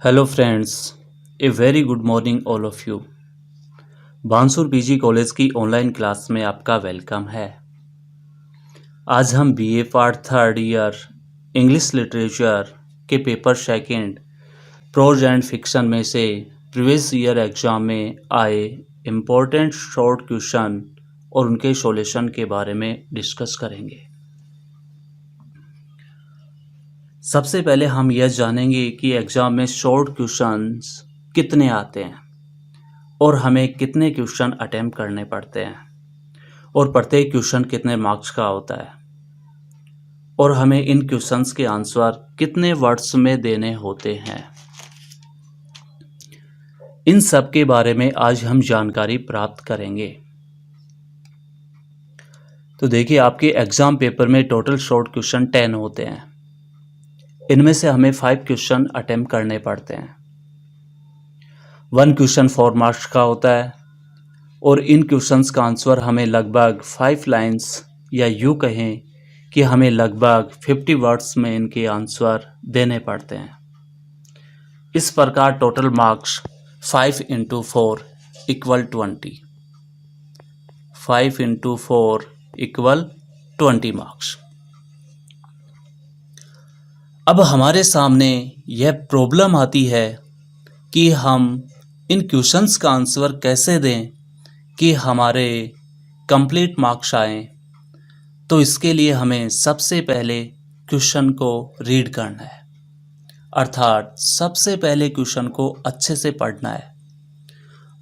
Hello friends, a very good morning all of you. Bansur PG college की online class में आपका welcome है। आज हम BA part third year English literature के paper second prose and fiction में से प्रीवियस ईयर एग्जाम में आए इम्पोर्टेंट शॉर्ट क्वेश्चन और उनके सॉल्यूशन के बारे में डिस्कस करेंगे। सबसे पहले हम यह जानेंगे कि एग्ज़ाम में शॉर्ट क्वेश्चंस कितने आते हैं और हमें कितने क्वेश्चन अटेम्प्ट करने पड़ते हैं और प्रत्येक क्वेश्चन कितने मार्क्स का होता है और हमें इन क्वेश्चंस के आंसर कितने वर्ड्स में देने होते हैं। इन सब के बारे में आज हम जानकारी प्राप्त करेंगे। तो देखिए, आपके एग्ज़ाम पेपर में टोटल शॉर्ट क्वेश्चन 10 होते हैं। इनमें से हमें 5 क्वेश्चन अटेम्प्ट करने पड़ते हैं। 1 क्वेश्चन 4 मार्क्स का होता है और इन क्वेश्चंस का आंसर हमें लगभग 5 लाइंस या यूँ कहें कि हमें लगभग 50 वर्ड्स में इनके आंसर देने पड़ते हैं। इस प्रकार टोटल मार्क्स 5 × 4 = 20। 5 × 4 = 20 मार्क्स। अब हमारे सामने यह प्रॉब्लम आती है कि हम इन क्वेश्चंस का आंसर कैसे दें कि हमारे कंप्लीट मार्क्स आएँ। तो इसके लिए हमें सबसे पहले क्वेश्चन को रीड करना है, अर्थात सबसे पहले क्वेश्चन को अच्छे से पढ़ना है।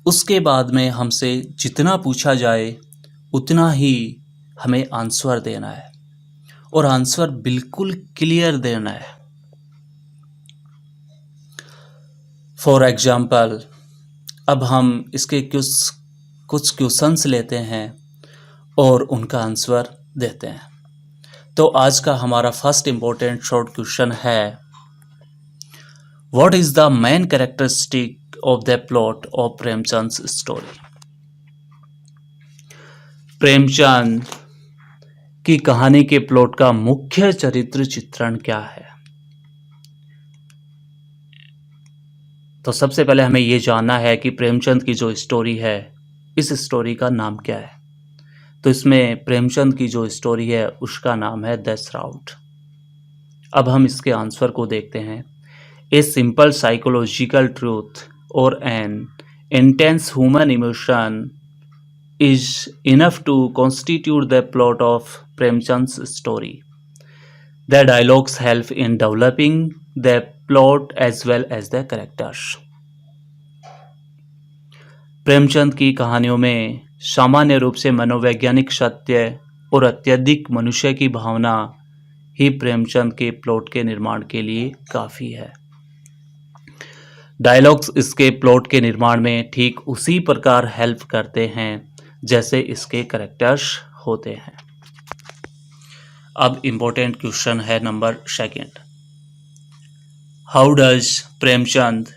उसके बाद में हमसे जितना पूछा जाए उतना ही हमें आंसर देना है और आंसर बिल्कुल क्लियर देना है। फॉर एग्जाम्पल, अब हम इसके कुछ क्वेश्चंस लेते हैं और उनका आंसर देते हैं। तो आज का हमारा फर्स्ट इम्पोर्टेंट शॉर्ट क्वेश्चन है, what is the main characteristic of the plot of Premchand story. Premchand की कहानी के प्लॉट का मुख्य चरित्र चित्रण क्या है। तो सबसे पहले हमें ये जानना है कि प्रेमचंद की जो स्टोरी है, इस स्टोरी का नाम क्या है। तो इसमें प्रेमचंद की जो स्टोरी है उसका नाम है द श्राउड। अब हम इसके आंसर को देखते हैं। ए सिंपल साइकोलॉजिकल ट्रूथ और N intense human emotion is enough to constitute the plot of Premchand's story. The dialogues help in developing the plot as well as the characters. Premchand की कहानियों में सामान्य रूप से मनोवैज्ञानिक सत्य और अत्यधिक मनुष्य की भावना ही प्रेमचंद के प्लॉट के निर्माण के लिए काफ़ी है। डायलॉग्स इसके प्लॉट के निर्माण में ठीक उसी प्रकार हेल्प करते हैं जैसे इसके कैरेक्टर्स होते हैं। अब इम्पोर्टेंट क्वेश्चन है number 2। How does Premchand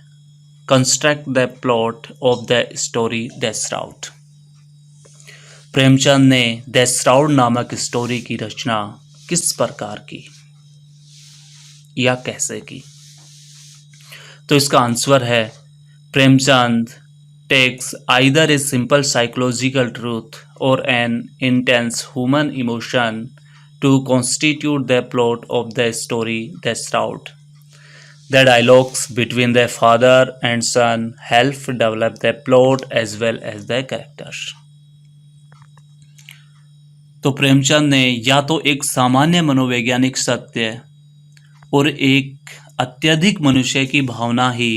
construct the plot of the story the shroud. Premchand ने द श्राउड नामक स्टोरी की रचना किस प्रकार की या कैसे की। तो इसका आंसर है, Premchand takes either a simple psychological truth or an intense human emotion to constitute the plot of the story The Shroud. The dialogues between the father and son help develop the plot as well as the characters. तो प्रेमचंद ने या तो एक सामान्य मनोवैज्ञानिक सत्य और एक अत्यधिक मनुष्य की भावना ही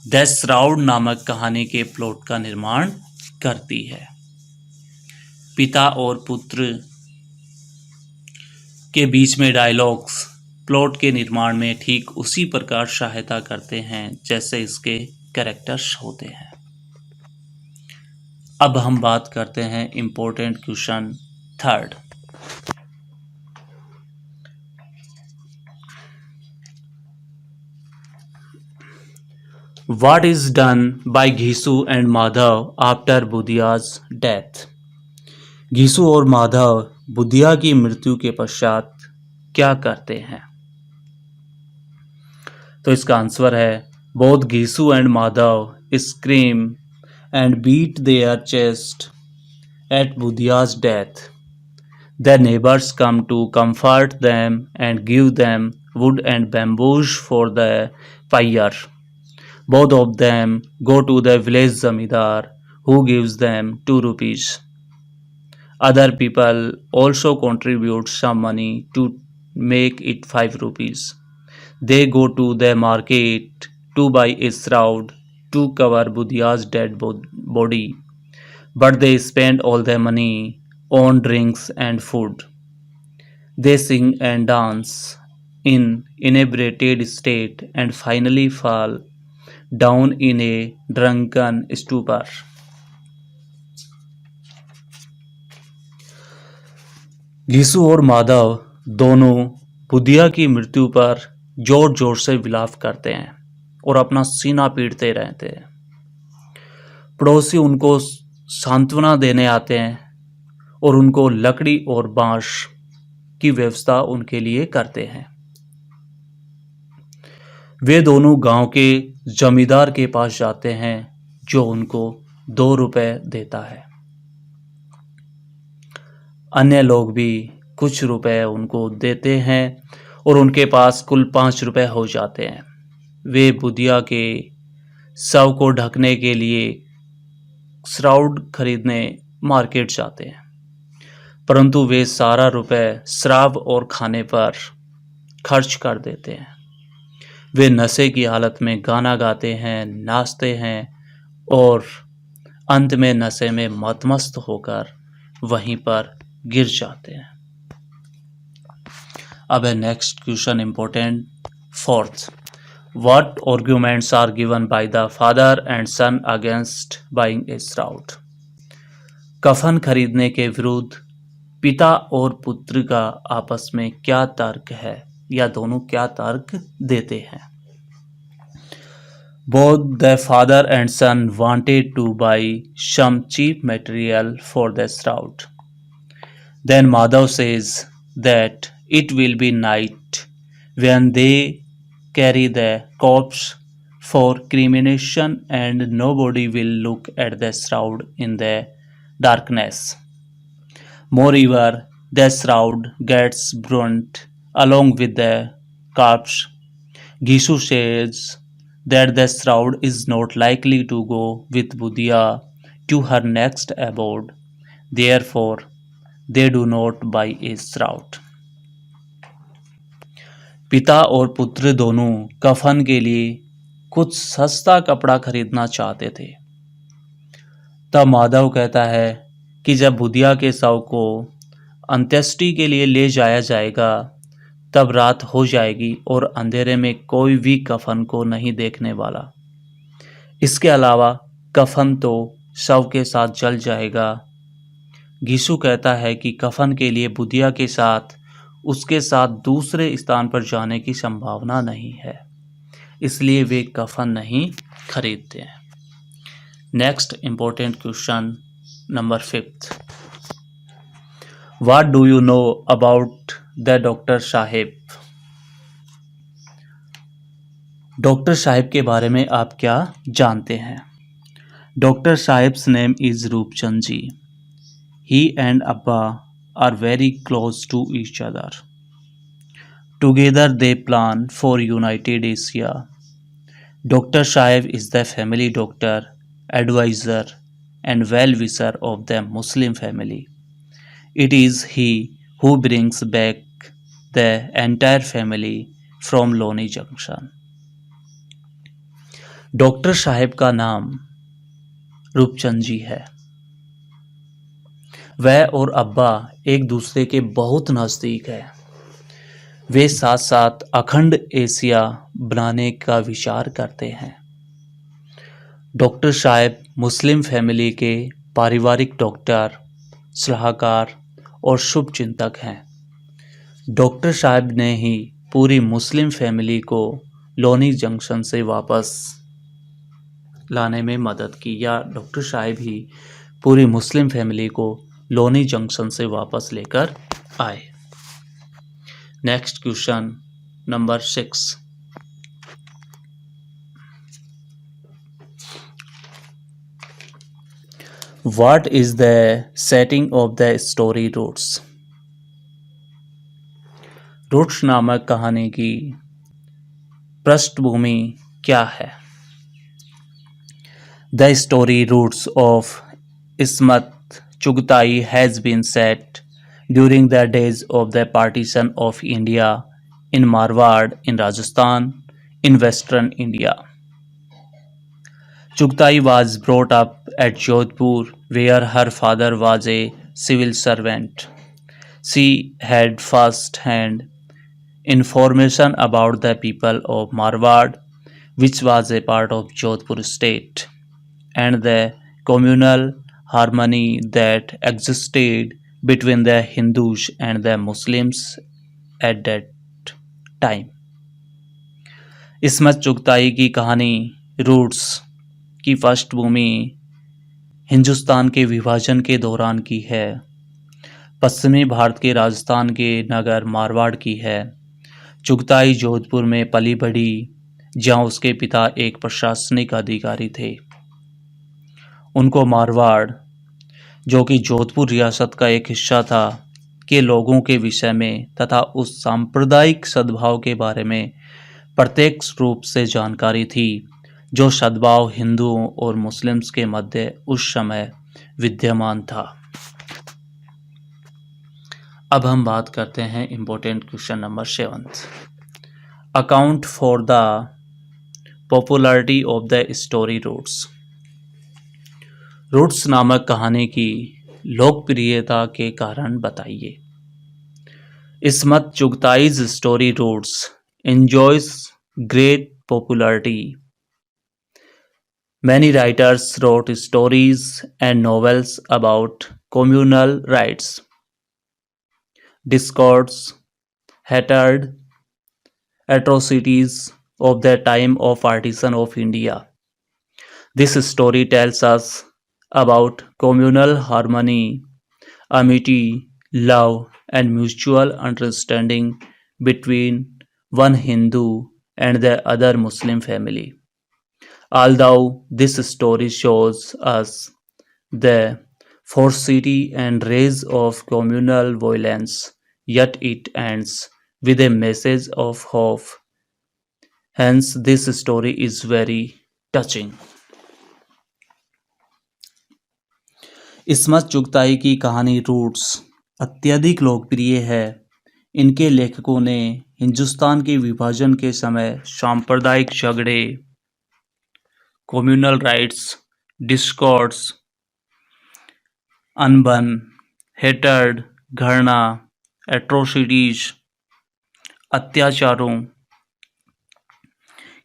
द श्राउड नामक कहानी के प्लॉट का निर्माण करती है। पिता और पुत्र के बीच में डायलॉग्स प्लॉट के निर्माण में ठीक उसी प्रकार सहायता करते हैं जैसे इसके कैरेक्टर्स होते हैं। अब हम बात करते हैं important question 3। What is done by Ghisu and Madhav after बुधिया's death? Ghisu और माधव बुधिया की मृत्यु के पश्चात क्या करते हैं। तो इसका आंसर है, Both Gisu and Madhav scream and beat their chest at Budhya's death. Their neighbors come to comfort them and give them wood and bamboos for the fire. Both of them go to the village zamidar, who gives them 2 rupees. Other people also contribute some money to make it 5 rupees. They go to the market to buy a shroud to cover Budhya's dead body, but they spend all their money on drinks and food. They sing and dance in inebriated state and finally fall down in a drunken stupor. Ghisu और माधव दोनों बुधिया की मृत्यु पर जोर जोर से विलाप करते हैं और अपना सीना पीटते रहते हैं। पड़ोसी उनको सांत्वना देने आते हैं और उनको लकड़ी और बांस की व्यवस्था उनके लिए करते हैं। वे दोनों गांव के जमींदार के पास जाते हैं, जो उनको 2 रुपए देता है। अन्य लोग भी कुछ रुपए उनको देते हैं और उनके पास कुल 5 रुपए हो जाते हैं। वे बुधिया के शव को ढकने के लिए श्राउड खरीदने मार्केट जाते हैं, परंतु वे सारा रुपए शराब और खाने पर खर्च कर देते हैं। वे नशे की हालत में गाना गाते हैं, नाचते हैं और अंत में नशे में मतमस्त होकर वहीं पर गिर जाते हैं। अब है next question important, fourth. What arguments are given by the father and son against buying a shroud? कफन खरीदने के विरुद्ध पिता और पुत्र का आपस में क्या तर्क है, या दोनों क्या तर्क देते हैं? Both the father and son wanted to buy some cheap material for the shroud. Then Madhav says that it will be night when they carry the corpse for cremation and nobody will look at the shroud in the darkness. Moreover, the shroud gets burnt along with the corpse. Gisu says that the shroud is not likely to go with Budhya to her next abode. Therefore, they do not buy a shroud. पिता और पुत्र दोनों कफन के लिए कुछ सस्ता कपड़ा खरीदना चाहते थे। तब माधव कहता है कि जब बुधिया के शव को अंत्येष्टि के लिए ले जाया जाएगा तब रात हो जाएगी और अंधेरे में कोई भी कफन को नहीं देखने वाला। इसके अलावा कफन तो शव के साथ जल जाएगा। घीसू कहता है कि कफन के लिए बुधिया के साथ उसके साथ दूसरे स्थान पर जाने की संभावना नहीं है, इसलिए वे कफन नहीं खरीदते हैं। Next important question number 5th। What do you know about the doctor Saheb? Doctor Saheb के बारे में आप क्या जानते हैं? Doctor Saheb's name is Roopchand ji. He and अब्बा are very close to each other. Together they plan for United Asia. Dr. Sahib is the family doctor, advisor and well-wisher of the Muslim family. It is he who brings back the entire family from Loni Junction. Doctor Saheb का नाम रूपचंद जी है। वह और अब्बा एक दूसरे के बहुत नज़दीक है। वे साथ साथ अखंड एशिया बनाने का विचार करते हैं। डॉक्टर साहब मुस्लिम फैमिली के पारिवारिक डॉक्टर, सलाहकार और शुभ चिंतक हैं। डॉक्टर साहब ने ही पूरी मुस्लिम फैमिली को लोनी जंक्शन से वापस लाने में मदद की, या डॉक्टर साहब ही पूरी मुस्लिम फैमिली को लोनी जंक्शन से वापस लेकर आए। Next question number 6। What is the setting of the story Roots? Roots नामक कहानी की पृष्ठभूमि क्या है? The story Roots of Ismat Chughtai has been set during the days of the partition of India in Marwar in Rajasthan in western India. Chughtai was brought up at Jodhpur where her father was a civil servant. She had first-hand information about the people of Marwar, which was a part of Jodhpur state, and the communal harmony that existed between the Hindus and the Muslims at that time. Ismat Chughtai की कहानी roots की पृष्ठभूमि हिंदुस्तान के विभाजन के दौरान की है। पश्चिमी भारत के राजस्थान के नगर मारवाड़ की है। चुगताई जोधपुर में पली बढ़ी, जहां उसके पिता एक प्रशासनिक अधिकारी थे। उनको मारवाड़, जो कि जोधपुर रियासत का एक हिस्सा था, के लोगों के विषय में तथा उस सांप्रदायिक सद्भाव के बारे में प्रत्यक्ष रूप से जानकारी थी जो सद्भाव हिंदुओं और मुस्लिम्स के मध्य उस समय विद्यमान था। अब हम बात करते हैं important question number 7। Account for the popularity of the story roots. Roots नामक कहानी की लोकप्रियता के कारण बताइए। Ismat Chughtai's story roots enjoys great popularity. Many writers wrote stories and novels about communal rights, discords, hatred, atrocities of the time of partition of India. This story tells us about communal harmony, amity, love, and mutual understanding between one Hindu and the other Muslim family. Although this story shows us the ferocity and rise of communal violence, yet it ends with a message of hope. Hence, this story is very touching. Ismat Chughtai की कहानी roots अत्यधिक लोकप्रिय है। इनके लेखकों ने हिंदुस्तान के विभाजन के समय सांप्रदायिक झगड़े, कम्युनल राइट्स, डिस्कॉर्ड्स, अनबन, हेटर्ड, घृणा, एट्रोसिटीज, अत्याचारों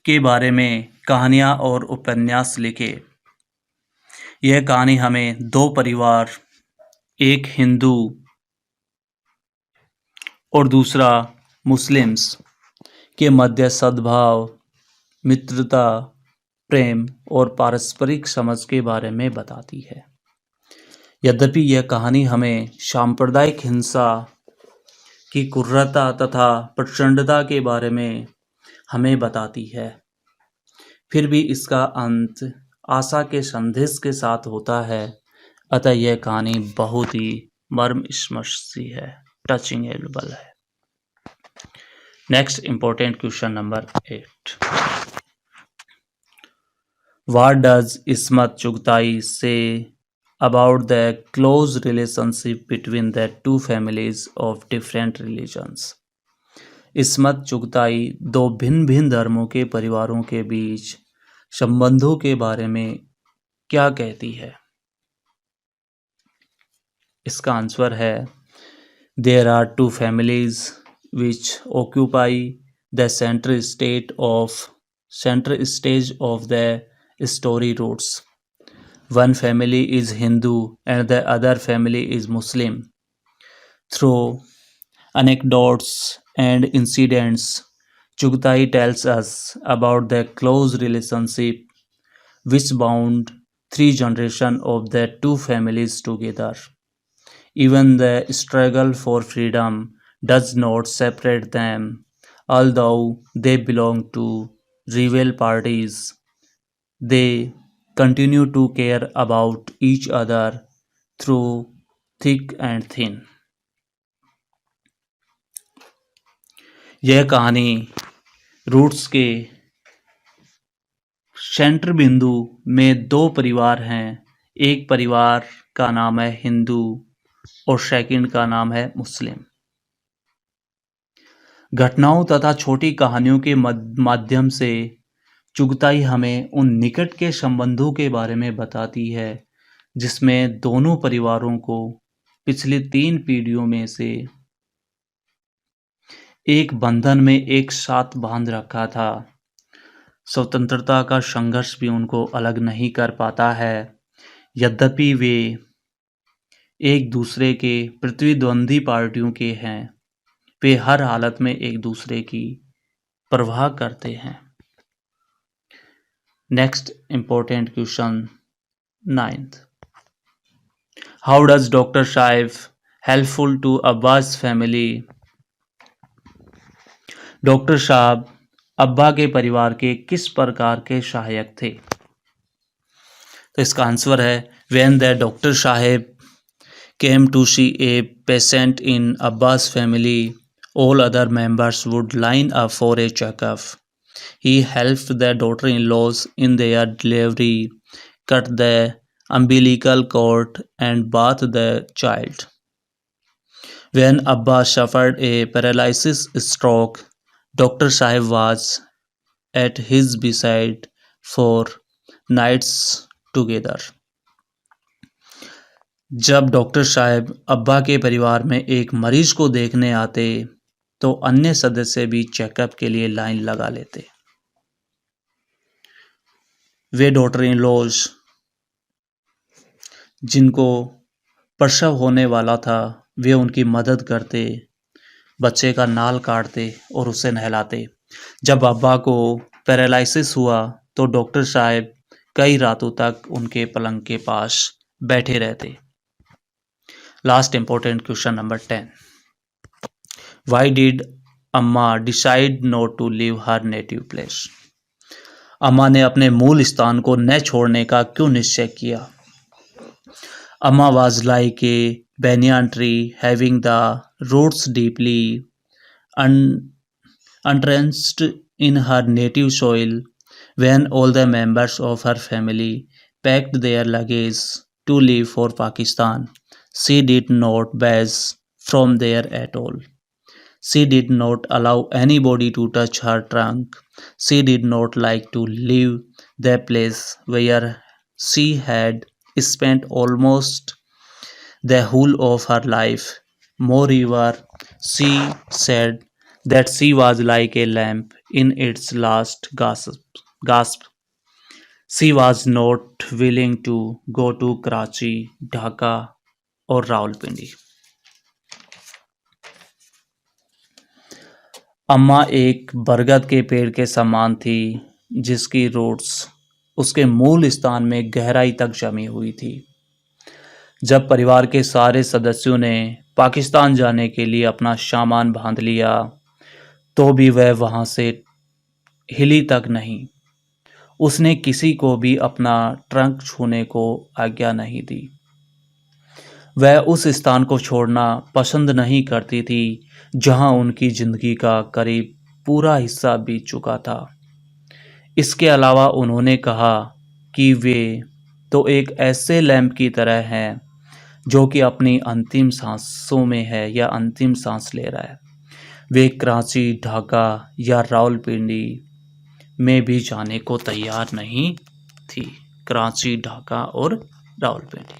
के बारे में कहानियाँ और उपन्यास लिखे। यह कहानी हमें दो परिवार, एक हिंदू और दूसरा मुस्लिम्स के मध्य सद्भाव, मित्रता, प्रेम और पारस्परिक समझ के बारे में बताती है। यद्यपि यह कहानी हमें सांप्रदायिक हिंसा की क्रूरता तथा प्रचंडता के बारे में हमें बताती है, फिर भी इसका अंत आशा के संदेश के साथ होता है। अतः यह कहानी बहुत ही मर्मस्पर्शी है, टचिंगेबल है। Next important question number 8। What does Ismat Chughtai say about the close relationship between the two families of different religions? Ismat Chughtai दो भिन्न भिन्न धर्मों के परिवारों के बीच संबंधों के बारे में क्या कहती है? इसका आंसर है There are two families which occupy the center stage of the story roots. One family is Hindu and the other family is Muslim. Through anecdotes and incidents, Chughtai tells us about the close relationship which bound 3 generations of the two families together. Even the struggle for freedom does not separate them, although they belong to rival parties. They continue to care about each other through thick and thin. यह कहानी roots के centre बिंदु में दो परिवार हैं। एक परिवार का नाम है हिंदू और सेकंड का नाम है मुस्लिम। घटनाओं तथा छोटी कहानियों के माध्यम से चुगताई हमें उन निकट के संबंधों के बारे में बताती है जिसमें दोनों परिवारों को पिछली 3 पीढ़ियों में से एक बंधन में एक साथ बांध रखा था। स्वतंत्रता का संघर्ष भी उनको अलग नहीं कर पाता है। यद्यपि वे एक दूसरे के प्रतिद्वंदी पार्टियों के हैं, वे हर हालत में एक दूसरे की परवाह करते हैं। Next important question 9th। How does doctor साहेब हेल्पफुल टू अब्बास फैमिली? डॉक्टर साहब अब्बा के परिवार के किस प्रकार के सहायक थे? तो इसका आंसर है व्हेन द डॉक्टर साहेब came to see a patient in Abbas family, all other members would line up for a checkup. He helped the daughter-in-laws in their delivery, cut the umbilical cord and bathed the child. When Abbas suffered a paralysis stroke, Dr. Sahib was at his bedside for nights together. जब doctor साहब अब्बा के परिवार में एक मरीज को देखने आते तो अन्य सदस्य भी चेकअप के लिए लाइन लगा लेते। वे डॉटर इन लॉज जिनको प्रसव होने वाला था वे उनकी मदद करते, बच्चे का नाल काटते और उसे नहलाते। जब अब्बा को पैरालिसिस हुआ तो डॉक्टर साहब कई रातों तक उनके पलंग के पास बैठे रहते। Last important question number 10। Why did अम्मा decide not to leave her native place? अम्मा ने अपने मूल स्थान को न छोड़ने का क्यों निश्चय किया? अम्मा was like a banyan tree having the roots deeply entrenched in her native soil. When all the members of her family packed their luggage to leave for Pakistan, she did not budge from there at all. She did not allow anybody to touch her trunk. She did not like to leave the place where she had spent almost the whole of her life. Moreover, she said that she was like a lamp in its last gasp. She was not willing to go to Karachi, Dhaka और रावलपिंडी। अम्मा एक बरगद के पेड़ के समान थी जिसकी रूट्स उसके मूल स्थान में गहराई तक जमी हुई थी। जब परिवार के सारे सदस्यों ने पाकिस्तान जाने के लिए अपना सामान बांध लिया तो भी वह वहां से हिली तक नहीं। उसने किसी को भी अपना ट्रंक छूने को आज्ञा नहीं दी। वह उस स्थान को छोड़ना पसंद नहीं करती थी जहां उनकी जिंदगी का करीब पूरा हिस्सा बीत चुका था। इसके अलावा उन्होंने कहा कि वे तो एक ऐसे लैंप की तरह हैं जो कि अपनी अंतिम सांसों में है या अंतिम सांस ले रहा है। वे कराची, ढाका या रावलपिंडी में भी जाने को तैयार नहीं थी। कराची, ढाका और रावलपिंडी।